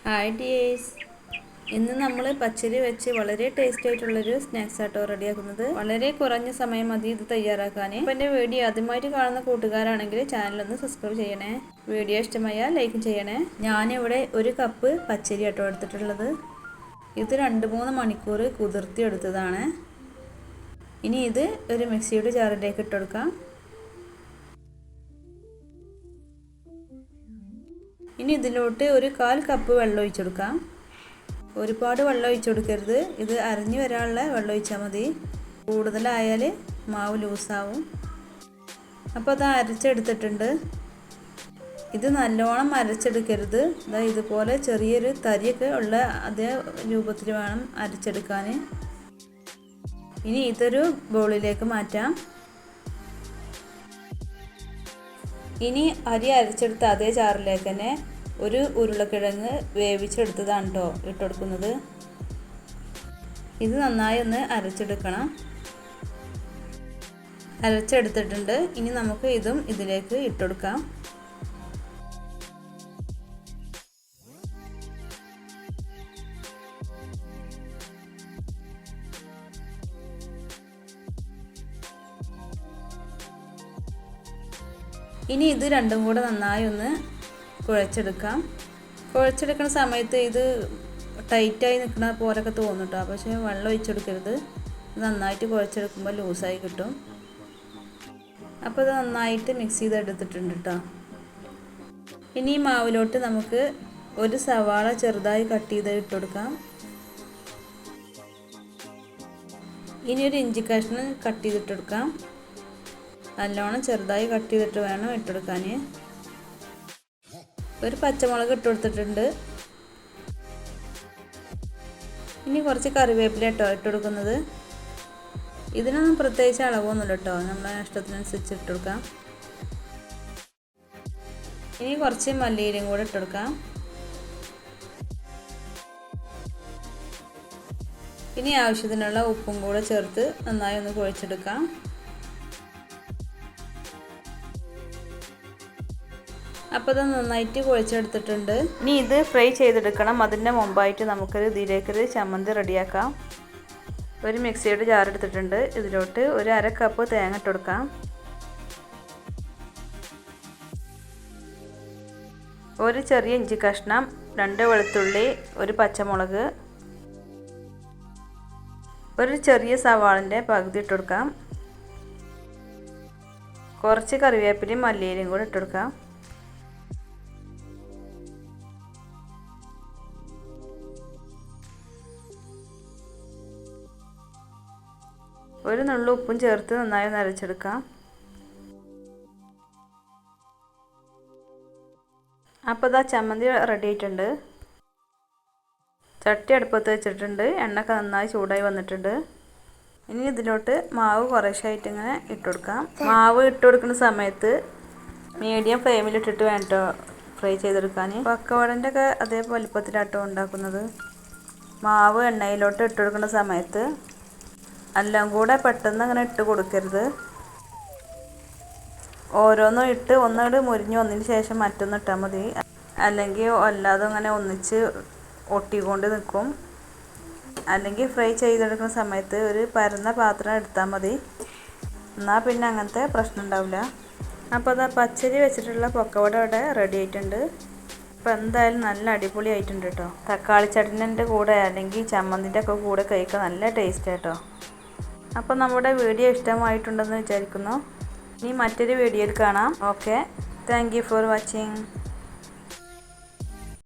Hi dears, ഇന്ന് നമ്മൾ പച്ചരി വെച്ച് വളരെ ടേസ്റ്റ് ആയിട്ടുള്ളൊരു സ്നാക്സ് ആട്ടോ റെഡിയാക്കുന്നത്. വളരെ കുറഞ്ഞ സമയം മതി ഇത് തയ്യാറാക്കാൻ. അപ്പോൾ എൻ്റെ വീഡിയോ ആദ്യമായിട്ട് കാണുന്ന കൂട്ടുകാരാണെങ്കിൽ ചാനലൊന്ന് സബ്സ്ക്രൈബ് ചെയ്യണേ. വീഡിയോ ഇഷ്ടമായാൽ ലൈക്ക് ചെയ്യണേ. ഞാനിവിടെ 1 കപ്പ് പച്ചരി ആട്ടോ എടുത്തിട്ടുള്ളത്. ഇത് 2-3 മണിക്കൂർ കുതിർത്തി എടുത്തതാണ്. ഇനി ഇത് ഒരു മിക്സിയുടെ ജാറിലേക്ക് ഇട്ടുകൊടുക്കാം. ഇനി ഇതിലോട്ട് ഒരു 1/4 കപ്പ് വെള്ളം ഒഴിച്ചു കൊടുക്കാം. ഒരുപാട് വെള്ളം ഒഴിച്ചു കൊടുക്കരുത്. ഇത് അരഞ്ഞു വരാനുള്ള വെള്ളം ഒഴിച്ചാൽ മതി. കൂടുതലായാൽ മാവ് ലൂസാവും. അപ്പോൾ അത് അരച്ചെടുത്തിട്ടുണ്ട്. ഇത് നല്ലോണം അരച്ചെടുക്കരുത്. ഇതുപോലെ ചെറിയൊരു തരിയൊക്കെ ഉള്ള അതേ രൂപത്തിൽ വേണം അരച്ചെടുക്കാൻ. ഇനി ഇതൊരു ബൗളിലേക്ക് മാറ്റാം. ഇനി അരി അരച്ചെടുത്ത അതേ ജാറിലേക്ക് തന്നെ ഒരു ഉരുളക്കിഴങ്ങ് വേവിച്ചെടുത്തതാണ് കേട്ടോ ഇട്ടുകൊടുക്കുന്നത്. ഇത് നന്നായി ഒന്ന് അരച്ചെടുക്കണം. അരച്ചെടുത്തിട്ടുണ്ട്. ഇനി നമുക്ക് ഇതും ഇതിലേക്ക് ഇട്ടുകൊടുക്കാം. ഇനി ഇത് രണ്ടും കൂടെ നന്നായി ഒന്ന് കുഴച്ചെടുക്കാം. കുഴച്ചെടുക്കുന്ന സമയത്ത് ഇത് ടൈറ്റായി നിൽക്കുന്ന പോലൊക്കെ തോന്നും കേട്ടോ. പക്ഷേ വെള്ളം ഒഴിച്ചെടുക്കരുത്. നന്നായിട്ട് കുഴച്ചെടുക്കുമ്പോൾ ലൂസായി കിട്ടും. അപ്പോൾ ഇത് നന്നായിട്ട് മിക്സ് ചെയ്തെടുത്തിട്ടുണ്ട് കേട്ടോ. ഇനി ഈ മാവിലോട്ട് നമുക്ക് ഒരു സവാള ചെറുതായി കട്ട് ചെയ്ത് ഇട്ടുകൊടുക്കാം. ഇനി ഒരു ഇഞ്ചി കഷ്ണം കട്ട് ചെയ്തിട്ടെടുക്കാം. നല്ലോണം ചെറുതായി കട്ട് ചെയ്തിട്ട് വേണം ഇട്ടെടുക്കാൻ. ഒരു പച്ചമുളക് ഇട്ട് കൊടുത്തിട്ടുണ്ട്. ഇനി കുറച്ച് കറിവേപ്പില കേട്ടോ ഇട്ട് കൊടുക്കുന്നത്. ഇതിനൊന്നും പ്രത്യേകിച്ച് അളവൊന്നുമില്ല കേട്ടോ, നമ്മളെ ഇഷ്ടത്തിനനുസരിച്ച് ഇട്ട് കൊടുക്കാം. ഇനി കുറച്ച് മല്ലിയിലയും കൂടെ ഇട്ട് കൊടുക്കാം. ഇനി ആവശ്യത്തിനുള്ള ഉപ്പും കൂടെ ചേർത്ത് നന്നായി ഒന്ന് കുഴച്ചെടുക്കാം. അപ്പോൾ ഇത് നന്നായിട്ട് കുഴച്ചെടുത്തിട്ടുണ്ട്. ഇനി ഇത് ഫ്രൈ ചെയ്തെടുക്കണം. അതിൻ്റെ മുമ്പായിട്ട് നമുക്കൊരു ഇതിലേക്കൊരു ചമ്മന്തി റെഡിയാക്കാം. ഒരു മിക്സിയുടെ ജാർ എടുത്തിട്ടുണ്ട്. ഇതിലോട്ട് ഒരു 1/2 കപ്പ് തേങ്ങ ഇട്ട് കൊടുക്കാം. ഒരു ചെറിയ ഇഞ്ചി കഷ്ണം, 2 വെളുത്തുള്ളി, ഒരു പച്ചമുളക്, ഒരു ചെറിയ സവാളിൻ്റെ പകുതി ഇട്ട് കൊടുക്കാം. കുറച്ച് കറിവേപ്പിലയും മല്ലിയിലയും കൂടെ ഇട്ട് കൊടുക്കാം. ഒരു നുള്ളു ഉപ്പും ചേർത്ത് നന്നായി അരച്ചെടുക്കാം. അപ്പോൾ ഇതാ ചമ്മന്തി റെഡി ആയിട്ടുണ്ട്. ചട്ടി അടുപ്പത്ത് വെച്ചിട്ടുണ്ട്. എണ്ണയൊക്കെ നന്നായി ചൂടായി വന്നിട്ടുണ്ട്. ഇനി ഇതിലോട്ട് മാവ് കുറേശ്ശായിട്ട് ഇങ്ങനെ ഇട്ട് കൊടുക്കാം. മാവ് ഇട്ട് കൊടുക്കുന്ന സമയത്ത് മീഡിയം ഫ്ലെയിമിലിട്ടിട്ട് വേണം കേട്ടോ ഫ്രൈ ചെയ്തെടുക്കാൻ. പക്കവടൻ്റെ ഒക്കെ അതേ വലിപ്പത്തിലാട്ടോ ഉണ്ടാക്കുന്നത്. മാവ് എണ്ണയിലോട്ട് ഇട്ട് കൊടുക്കുന്ന സമയത്ത് എല്ലാം കൂടെ പെട്ടെന്ന് അങ്ങനെ ഇട്ട് കൊടുക്കരുത്. ഓരോന്നും ഇട്ട് ഒന്നിട്ട് മുരിഞ്ഞ് വന്നതിന് ശേഷം മറ്റൊന്ന് ഇട്ടാൽ മതി. അല്ലെങ്കിൽ അല്ലാതെ അങ്ങനെ ഒന്നിച്ച് ഒട്ടിക്കൊണ്ട് നിൽക്കും. അല്ലെങ്കിൽ ഫ്രൈ ചെയ്തെടുക്കുന്ന സമയത്ത് ഒരു പരന്ന പാത്രം എടുത്താൽ മതി. എന്നാൽ പിന്നെ അങ്ങനത്തെ പ്രശ്നം ഉണ്ടാവില്ല. അപ്പോൾ അത് പച്ചരി വെച്ചിട്ടുള്ള പൊക്കവട ഇവിടെ റെഡി ആയിട്ടുണ്ട്. അപ്പോൾ എന്തായാലും നല്ല അടിപൊളി ആയിട്ടുണ്ട് കേട്ടോ. തക്കാളി ചട്നിൻ്റെ കൂടെ അല്ലെങ്കിൽ ചമ്മന്തിൻ്റെ ഒക്കെ കൂടെ കഴിക്കാൻ നല്ല ടേസ്റ്റ് കേട്ടോ. അപ്പോൾ നമ്മുടെ വീഡിയോ ഇഷ്ടമായിട്ടുണ്ടെന്ന് വിചാരിക്കുന്നു. ഇനി മറ്റൊരു വീഡിയോയിൽ കാണാം. Okay, thank you for watching.